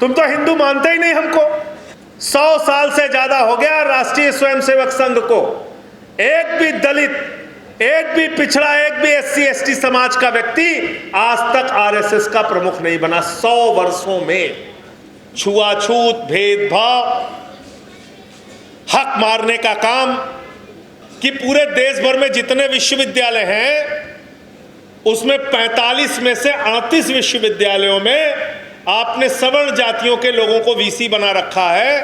तुम तो हिंदू मानते ही नहीं हमको। 100 साल से ज्यादा हो गया राष्ट्रीय स्वयंसेवक संघ को, एक भी दलित, एक भी पिछड़ा, एक भी SC ST समाज का व्यक्ति आज तक RSS का प्रमुख नहीं बना। 100 वर्षों में छुआछूत, भेदभाव, हक मारने का काम कि पूरे देश भर में जितने विश्वविद्यालय हैं उसमें 45 में से 38 विश्वविद्यालयों में आपने सवर्ण जातियों के लोगों को VC बना रखा है।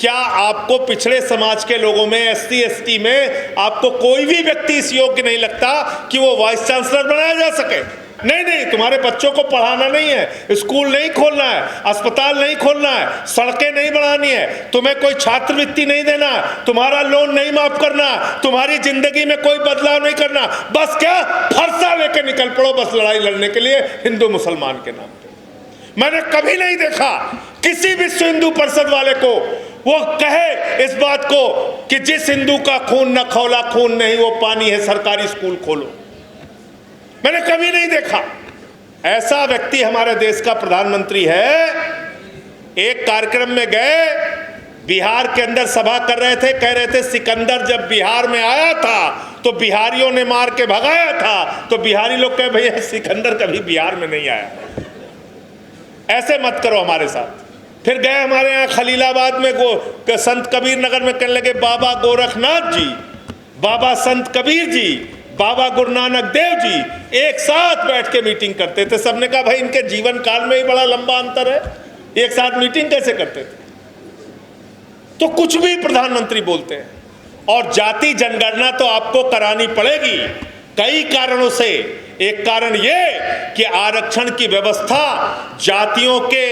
क्या आपको पिछड़े समाज के लोगों में, SC ST में आपको कोई भी व्यक्ति इस योग्य नहीं लगता कि वो वाइस चांसलर बनाया जा सके? नहीं, तुम्हारे बच्चों को पढ़ाना नहीं है, स्कूल नहीं खोलना है, अस्पताल नहीं खोलना है, सड़कें नहीं बनानी है, तुम्हें कोई छात्रवृत्ति नहीं देना, तुम्हारा लोन नहीं माफ करना, तुम्हारी जिंदगी में कोई बदलाव नहीं करना। बस क्या फरसा लेके निकल पड़ो बस लड़ाई लड़ने के लिए हिंदू मुसलमान के नाम पे। मैंने कभी नहीं देखा किसी विश्व हिंदू परिषद वाले को वो कहे इस बात को कि जिस हिंदू का खून न खौला खून नहीं वो पानी है, सरकारी स्कूल खोलो। मैंने कभी नहीं देखा। ऐसा व्यक्ति हमारे देश का प्रधानमंत्री है। एक कार्यक्रम में गए, बिहार के अंदर सभा कर रहे थे, कह रहे थे सिकंदर जब बिहार में आया था तो बिहारियों ने मार के भगाया था। तो बिहारी लोग कहे भैया सिकंदर कभी बिहार में नहीं आया, ऐसे मत करो हमारे साथ। फिर गए हमारे यहाँ खलीलाबाद में संत कबीर नगर में कहने लगे बाबा गोरखनाथ जी, बाबा संत कबीर जी, बाबा गुरु नानक देव जी एक साथ बैठ के मीटिंग करते थे। सबने कहा भाई इनके जीवन काल में ही बड़ा लंबा अंतर है, एक साथ मीटिंग कैसे करते थे? तो कुछ भी प्रधानमंत्री बोलते हैं। और जाति जनगणना तो आपको करानी पड़ेगी कई कारणों से। एक कारण यह कि आरक्षण की व्यवस्था जातियों के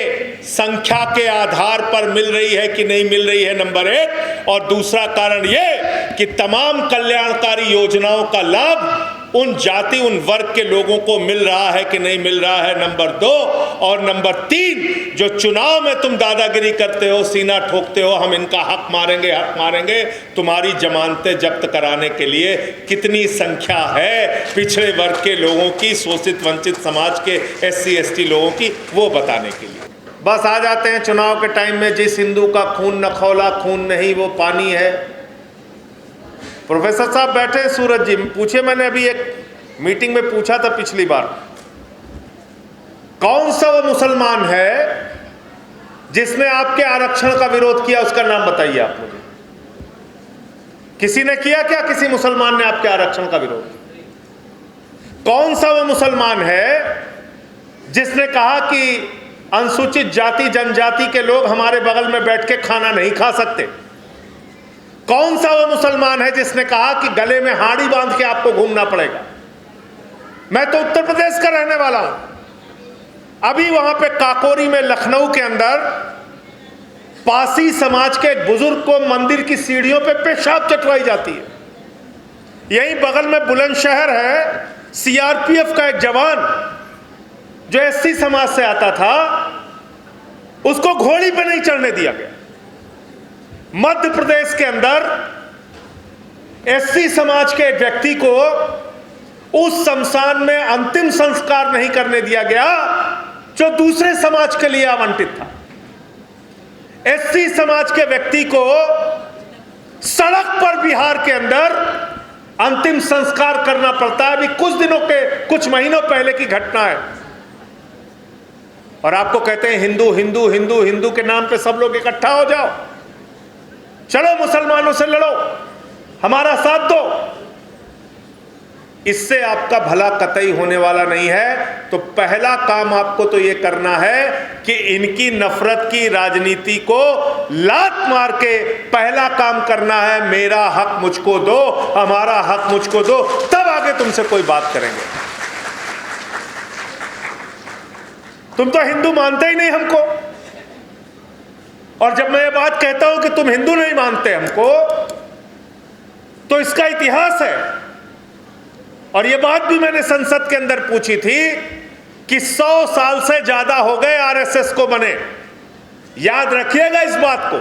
संख्या के आधार पर मिल रही है कि नहीं मिल रही है, नंबर 1। और दूसरा कारण यह कि तमाम कल्याणकारी योजनाओं का लाभ उन जाति, उन वर्ग के लोगों को मिल रहा है कि नहीं मिल रहा है, नंबर 2। और नंबर 3, जो चुनाव में तुम दादागिरी करते हो, सीना ठोकते हो, हम इनका हक मारेंगे, हक मारेंगे, तुम्हारी जमानतें जब्त कराने के लिए कितनी संख्या है पिछड़े वर्ग के लोगों की, शोषित वंचित समाज के SC ST लोगों की, वो बताने के लिए। बस आ जाते हैं चुनाव के टाइम में, जिस हिंदू का खून न खौला खून नहीं वो पानी है। प्रोफेसर साहब बैठे, सूरज जी पूछे, मैंने अभी एक मीटिंग में पूछा था पिछली बार, कौन सा वो मुसलमान है जिसने आपके आरक्षण का विरोध किया, उसका नाम बताइए आप मुझे। किसी ने किया क्या? किसी मुसलमान ने आपके आरक्षण का विरोध? कौन सा वो मुसलमान है जिसने कहा कि अनुसूचित जाति जनजाति के लोग हमारे बगल में बैठ के खाना नहीं खा सकते? कौन सा वो मुसलमान है जिसने कहा कि गले में हाड़ी बांध के आपको घूमना पड़ेगा? मैं तो उत्तर प्रदेश का रहने वाला हूं। अभी वहां पे काकोरी में, लखनऊ के अंदर, पासी समाज के एक बुजुर्ग को मंदिर की सीढ़ियों पे पेशाब चटवाई जाती है। यहीं बगल में बुलंदशहर है, CRPF का एक जवान जो SC समाज से आता था, उसको घोड़ी पे नहीं चढ़ने दिया गया। मध्य प्रदेश के अंदर SC समाज के व्यक्ति को उस शमशान में अंतिम संस्कार नहीं करने दिया गया जो दूसरे समाज के लिए आवंटित था। SC समाज के व्यक्ति को सड़क पर बिहार के अंदर अंतिम संस्कार करना पड़ता है। अभी कुछ महीनों पहले की घटना है। और आपको कहते हैं हिंदू हिंदू हिंदू हिंदू के नाम पे सब लोग इकट्ठा हो जाओ, चलो मुसलमानों से लड़ो, हमारा साथ दो। इससे आपका भला कतई होने वाला नहीं है। तो पहला काम आपको तो ये करना है कि इनकी नफरत की राजनीति को लात मार के पहला काम करना है, मेरा हक मुझको दो, हमारा हक मुझको दो, तब आगे तुमसे कोई बात करेंगे। तुम तो हिंदू मानते ही नहीं हमको। और जब मैं ये बात कहता हूं कि तुम हिंदू नहीं मानते हमको, तो इसका इतिहास है। और ये बात भी मैंने संसद के अंदर पूछी थी कि 100 साल से ज्यादा हो गए RSS को बने। याद रखिएगा इस बात को,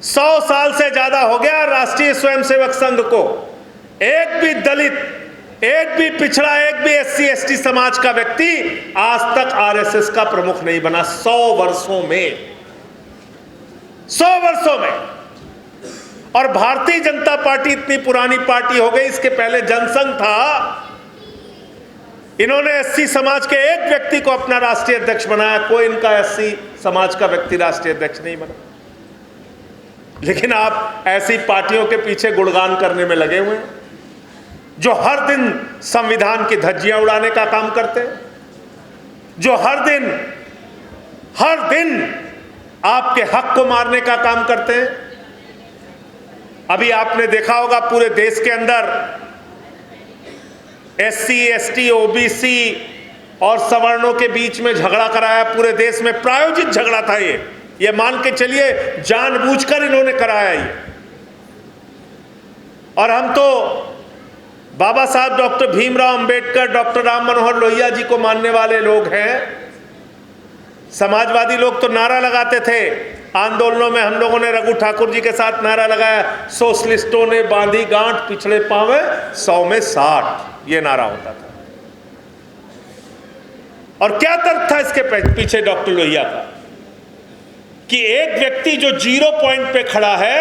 100 साल से ज्यादा हो गया राष्ट्रीय स्वयंसेवक संघ को। एक भी दलित, एक भी पिछड़ा, एक भी एससी एसटी समाज का व्यक्ति आज तक आरएसएस का प्रमुख नहीं बना। 100 वर्षों में, 100 वर्षों में। और भारतीय जनता पार्टी इतनी पुरानी पार्टी हो गई, इसके पहले जनसंघ था, इन्होंने एससी समाज के एक व्यक्ति को अपना राष्ट्रीय अध्यक्ष बनाया, कोई इनका एससी समाज का व्यक्ति राष्ट्रीय अध्यक्ष नहीं बना। लेकिन आप ऐसी पार्टियों के पीछे गुणगान करने में लगे हुए हैं जो हर दिन संविधान की धज्जियां उड़ाने का काम करते हैं, जो हर दिन आपके हक को मारने का काम करते हैं। अभी आपने देखा होगा पूरे देश के अंदर एससी, एसटी, ओबीसी और सवर्णों के बीच में झगड़ा कराया, पूरे देश में प्रायोजित झगड़ा था ये मान के चलिए जानबूझकर इन्होंने कराया ये। और हम तो बाबा साहब डॉक्टर भीमराव अंबेडकर, डॉक्टर राम मनोहर लोहिया जी को मानने वाले लोग हैं। समाजवादी लोग तो नारा लगाते थे आंदोलनों में, हम लोगों ने रघु ठाकुर जी के साथ नारा लगाया, सोशलिस्टों ने बांधी गांठ पिछड़े पावे 100 में 60, ये नारा होता था। और क्या तर्क था इसके पीछे डॉक्टर लोहिया का कि एक व्यक्ति जो 0 पॉइंट पे खड़ा है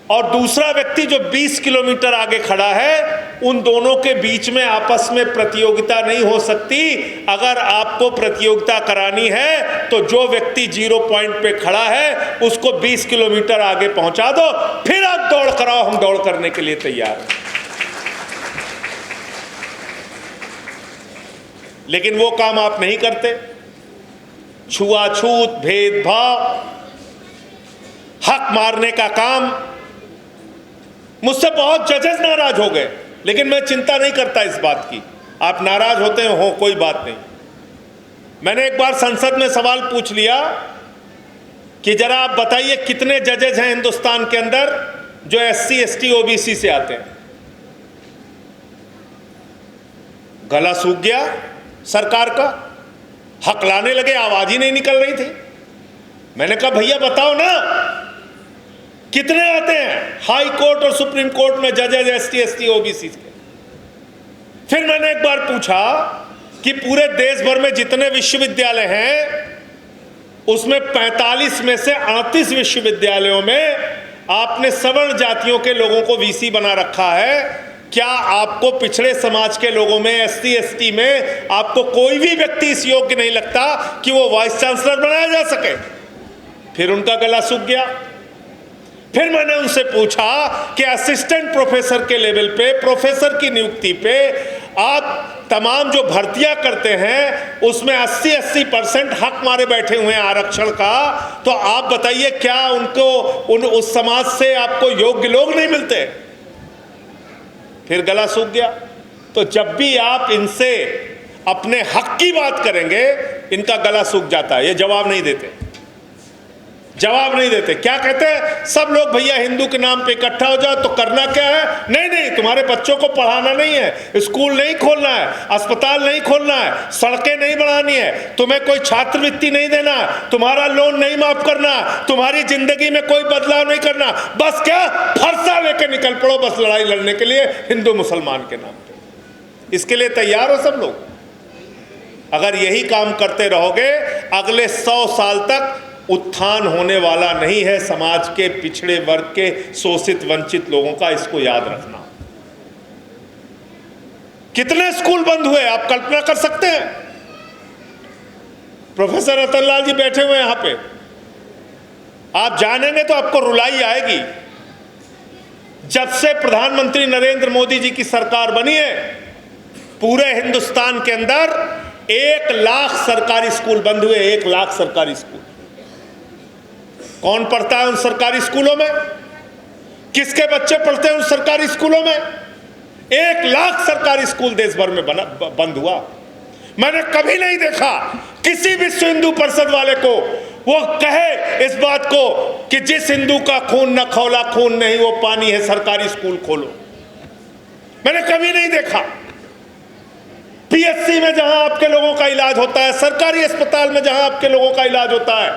और दूसरा व्यक्ति जो 20 किलोमीटर आगे खड़ा है, उन दोनों के बीच में आपस में प्रतियोगिता नहीं हो सकती। अगर आपको प्रतियोगिता करानी है तो जो व्यक्ति 0 पॉइंट पे खड़ा है उसको 20 किलोमीटर आगे पहुंचा दो, फिर आप दौड़ कराओ, हम दौड़ करने के लिए तैयार हैं। लेकिन वो काम आप नहीं करते। छुआछूत, भेदभाव, हक मारने का काम। मुझसे बहुत जजेस नाराज हो गए, लेकिन मैं चिंता नहीं करता इस बात की। आप नाराज होते हो, कोई बात नहीं। मैंने एक बार संसद में सवाल पूछ लिया कि जरा आप बताइए कितने जजेस हैं हिंदुस्तान के अंदर जो एससी, एसटी, ओबीसी से आते हैं। गला सूख गया सरकार का, हकलाने लगे, आवाज ही नहीं निकल रही थी। मैंने कहा भैया बताओ ना कितने आते हैं हाई कोर्ट और सुप्रीम कोर्ट में जजेस एसटी, एसटी, ओबीसी के। फिर मैंने एक बार पूछा कि पूरे देश भर में जितने विश्वविद्यालय हैं उसमें 45 में से 38 विश्वविद्यालयों में आपने सवर्ण जातियों के लोगों को वीसी बना रखा है। क्या आपको पिछड़े समाज के लोगों में, एससी, एसटी में आपको कोई भी व्यक्ति इस योग्य नहीं लगता कि वो वाइस चांसलर बनाया जा सके? फिर उनका गला सूख गया। फिर मैंने उनसे पूछा कि असिस्टेंट प्रोफेसर के लेवल पे, प्रोफेसर की नियुक्ति पे आप तमाम जो भर्तियां करते हैं उसमें 80% हक मारे बैठे हुए हैं आरक्षण का, तो आप बताइए क्या उनको उस समाज से आपको योग्य लोग नहीं मिलते? फिर गला सूख गया। तो जब भी आप इनसे अपने हक की बात करेंगे इनका गला सूख जाता है, ये जवाब नहीं देते, जवाब नहीं देते। क्या कहते हैं सब लोग, भैया हिंदू के नाम पे इकट्ठा हो जाओ। तो करना क्या है? नहीं नहीं, तुम्हारे बच्चों को पढ़ाना नहीं है, स्कूल नहीं खोलना है, अस्पताल नहीं खोलना है, सड़कें नहीं बढ़ानी है, तुम्हें कोई छात्रवृत्ति नहीं देना, तुम्हारा लोन नहीं माफ करना, तुम्हारी जिंदगी में कोई बदलाव नहीं करना। बस क्या फरसा लेके निकल पड़ो, बस लड़ाई लड़ने के लिए हिंदू मुसलमान के नाम पे। इसके लिए तैयार हो सब लोग? अगर यही काम करते रहोगे अगले 100 साल तक उत्थान होने वाला नहीं है समाज के पिछड़े वर्ग के, शोषित वंचित लोगों का। इसको याद रखना। कितने स्कूल बंद हुए आप कल्पना कर सकते हैं? प्रोफेसर रतनलाल जी बैठे हुए हैं यहां पे, आप जानेंगे तो आपको रुलाई आएगी। जब से प्रधानमंत्री नरेंद्र मोदी जी की सरकार बनी है पूरे हिंदुस्तान के अंदर 1 लाख सरकारी स्कूल बंद हुए। 1 लाख सरकारी स्कूल। कौन पढ़ता है उन सरकारी स्कूलों में? किसके बच्चे पढ़ते हैं उन सरकारी स्कूलों में? 1 लाख सरकारी स्कूल देश भर में बंद हुआ। मैंने कभी नहीं देखा किसी विश्व हिंदू परिषद वाले को वो कहे इस बात को कि जिस हिंदू का खून न खौला खून नहीं वो पानी है, सरकारी स्कूल खोलो। मैंने कभी नहीं देखा। पीएचसी में जहां आपके लोगों का इलाज होता है, सरकारी अस्पताल में जहां आपके लोगों का इलाज होता है,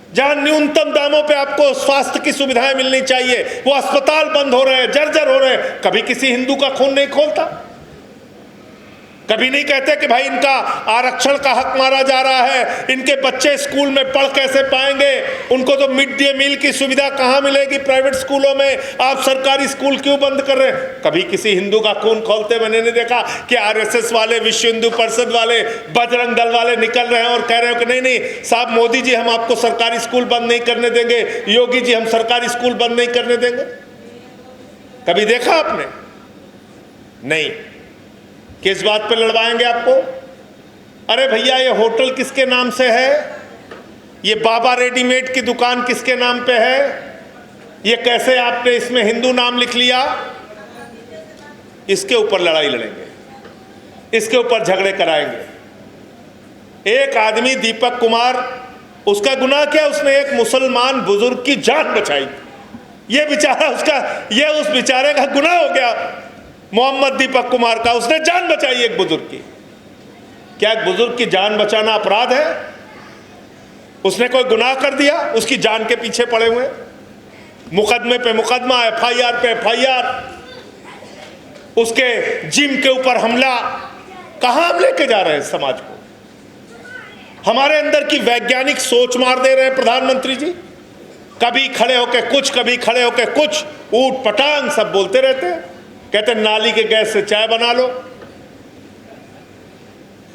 जहां न्यूनतम दामों पे आपको स्वास्थ्य की सुविधाएं मिलनी चाहिए, वो अस्पताल बंद हो रहे हैं, जर्जर हो रहे हैं। कभी किसी हिंदू का खून नहीं खोलता, कभी नहीं कहते कि भाई इनका आरक्षण का हक मारा जा रहा है, इनके बच्चे स्कूल में पढ़ कैसे पाएंगे, उनको तो मिड डे मील की सुविधा कहां मिलेगी प्राइवेट स्कूलों में, आप सरकारी स्कूल क्यों बंद कर रहे हैं। कभी किसी हिंदू का खून खोलते मैंने नहीं देखा कि आरएसएस वाले, विश्व हिंदू परिषद वाले, बजरंग दल वाले निकल रहे हैं और कह रहे हो कि नहीं नहीं साहब मोदी जी हम आपको सरकारी स्कूल बंद नहीं करने देंगे, योगी जी हम सरकारी स्कूल बंद नहीं करने देंगे। कभी देखा आपने? नहीं। किस बात पे लड़वाएंगे आपको? अरे भैया ये होटल किसके नाम से है, ये बाबा रेडीमेड की दुकान किसके नाम पे है, ये कैसे आपने इसमें हिंदू नाम लिख लिया, इसके ऊपर लड़ाई लड़ेंगे, इसके ऊपर झगड़े कराएंगे। एक आदमी दीपक कुमार, उसका गुनाह क्या, उसने एक मुसलमान बुजुर्ग की जान बचाई, ये बेचारा उसका, ये उस बेचारे का गुनाह हो गया। मोहम्मद दीपक कुमार का, उसने जान बचाई एक बुजुर्ग की। क्या एक बुजुर्ग की जान बचाना अपराध है? उसने कोई गुनाह कर दिया, उसकी जान के पीछे पड़े हुए, मुकदमे पे मुकदमा, एफआईआर पे एफआईआर, उसके जिम के ऊपर हमला। कहां हम लेके जा रहे हैं समाज को? हमारे अंदर की वैज्ञानिक सोच मार दे रहे हैं प्रधानमंत्री जी। कभी खड़े होके कुछ, कभी खड़े होके कुछ, ऊट पटांग सब बोलते रहते हैं, कहते नाली के गैस से चाय बना लो।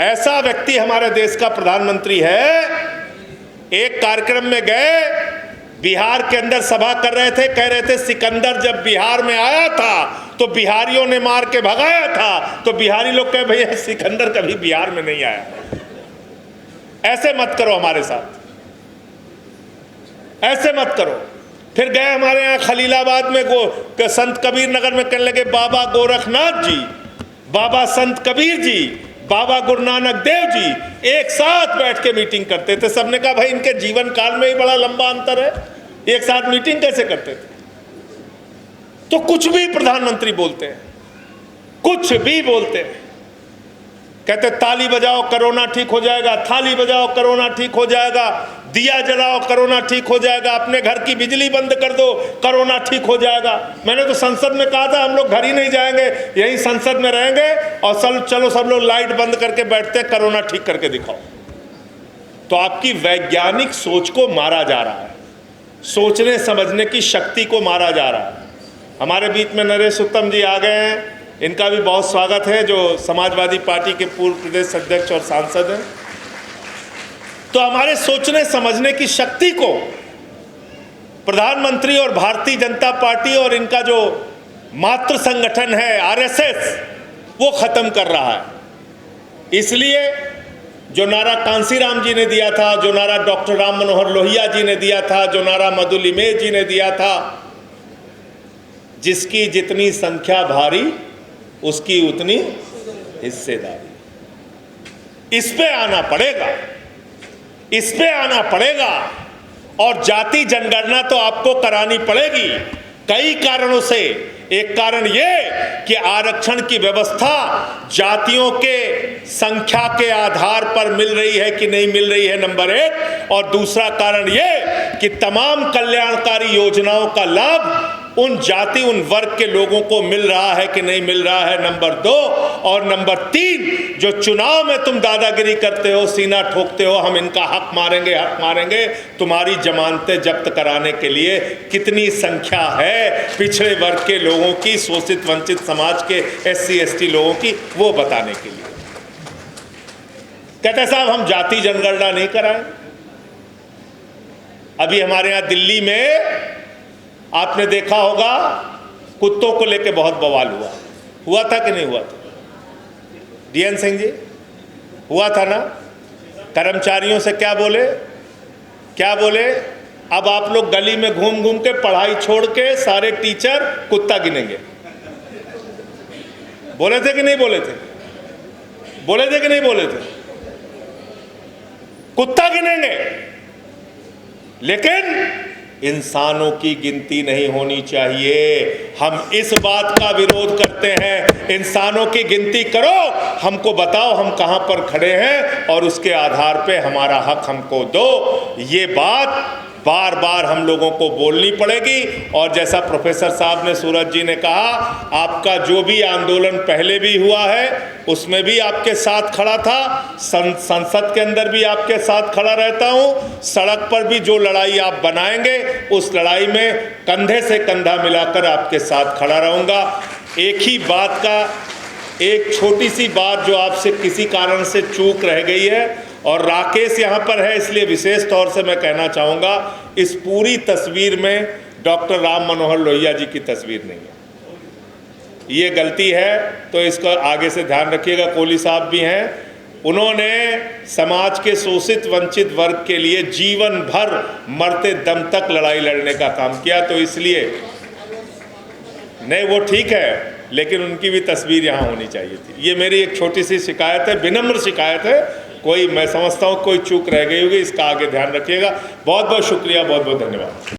ऐसा व्यक्ति हमारे देश का प्रधानमंत्री है। एक कार्यक्रम में गए, बिहार के अंदर सभा कर रहे थे, कह रहे थे सिकंदर जब बिहार में आया था तो बिहारियों ने मार के भगाया था, तो बिहारी लोग कहे भैया सिकंदर कभी बिहार में नहीं आया। ऐसे मत करो हमारे साथ, ऐसे मत करो। फिर गए हमारे यहाँ खलीलाबाद में संत कबीर नगर में कहने लगे बाबा गोरखनाथ जी, बाबा संत कबीर जी, बाबा गुरु नानक देव जी एक साथ बैठ के मीटिंग करते थे। सबने कहा भाई इनके जीवन काल में ही बड़ा लंबा अंतर है, एक साथ मीटिंग कैसे करते थे? तो कुछ भी प्रधानमंत्री बोलते हैं, कुछ भी बोलते हैं। कहते ताली बजाओ कोरोना ठीक हो जाएगा, थाली बजाओ कोरोना ठीक हो जाएगा, दिया जलाओ कोरोना ठीक हो जाएगा, अपने घर की बिजली बंद कर दो कोरोना ठीक हो जाएगा। मैंने तो संसद में कहा था हम लोग घर ही नहीं जाएंगे, यही संसद में रहेंगे और चलो सब लोग लाइट बंद करके बैठते हैं, कोरोना ठीक करके दिखाओ। तो आपकी वैज्ञानिक सोच को मारा जा रहा है, सोचने समझने की शक्ति को मारा जा रहा है। हमारे बीच में नरेश उत्तम जी आ गए हैं, इनका भी बहुत स्वागत है, जो समाजवादी पार्टी के पूर्व प्रदेश अध्यक्ष और सांसद हैं। तो हमारे सोचने समझने की शक्ति को प्रधानमंत्री और भारतीय जनता पार्टी और इनका जो मातृ संगठन है आरएसएस, वो खत्म कर रहा है। इसलिए जो नारा कांसीराम जी ने दिया था, जो नारा डॉक्टर राम मनोहर लोहिया जी ने दिया था, जो नारा मधुलिमे जी ने दिया था, जिसकी जितनी संख्या भारी उसकी उतनी हिस्सेदारी। इस पे आना पड़ेगा, इस पे आना पड़ेगा। और जाति जनगणना तो आपको करानी पड़ेगी कई कारणों से। एक कारण ये कि आरक्षण की व्यवस्था जातियों के संख्या के आधार पर मिल रही है कि नहीं मिल रही है, नंबर एक। और दूसरा कारण ये कि तमाम कल्याणकारी योजनाओं का लाभ उन जाति, उन वर्ग के लोगों को मिल रहा है कि नहीं मिल रहा है, नंबर दो। और नंबर तीन, जो चुनाव में तुम दादागिरी करते हो, सीना ठोकते हो, हम इनका हक मारेंगे, हक मारेंगे, तुम्हारी जमानतें जब्त कराने के लिए कितनी संख्या है पिछड़े वर्ग के लोगों की, शोषित वंचित समाज के एससी एसटी लोगों की, वो बताने के लिए। कहते साहब हम जाति जनगणना नहीं कराएं। अभी हमारे यहाँ दिल्ली में आपने देखा होगा कुत्तों को लेके बहुत बवाल हुआ था कि नहीं हुआ था? डीएन सिंह जी, हुआ था ना? कर्मचारियों से क्या बोले, क्या बोले? अब आप लोग गली में घूम घूम के पढ़ाई छोड़ के सारे टीचर कुत्ता गिनेंगे। बोले थे कि नहीं बोले थे? बोले थे कि नहीं बोले थे? कुत्ता गिनेंगे। लेकिन इंसानों की गिनती नहीं होनी चाहिए। हम इस बात का विरोध करते हैं, इंसानों की गिनती करो, हमको बताओ हम कहां पर खड़े हैं और उसके आधार पे हमारा हक हमको दो। ये बात बार बार हम लोगों को बोलनी पड़ेगी। और जैसा प्रोफेसर साहब ने, सूरज जी ने कहा, आपका जो भी आंदोलन पहले भी हुआ है उसमें भी आपके साथ खड़ा था, संसद के अंदर भी आपके साथ खड़ा रहता हूं, सड़क पर भी जो लड़ाई आप बनाएंगे उस लड़ाई में कंधे से कंधा मिलाकर आपके साथ खड़ा रहूंगा। एक ही बात का, एक छोटी सी बात जो आपसे किसी कारण से चूक रह गई है, और राकेश यहाँ पर है इसलिए विशेष तौर से मैं कहना चाहूँगा, इस पूरी तस्वीर में डॉक्टर राम मनोहर लोहिया जी की तस्वीर नहीं है। ये गलती है तो इसका आगे से ध्यान रखिएगा। कोहली साहब भी हैं, उन्होंने समाज के शोषित वंचित वर्ग के लिए जीवन भर मरते दम तक लड़ाई लड़ने का काम किया, तो इसलिए नहीं, वो ठीक है, लेकिन उनकी भी तस्वीर यहाँ होनी चाहिए थी। ये मेरी एक छोटी सी शिकायत है, विनम्र शिकायत है। कोई, मैं समझता हूँ कोई चूक रह गई होगी, इसका आगे ध्यान रखिएगा। बहुत बहुत शुक्रिया, बहुत बहुत धन्यवाद।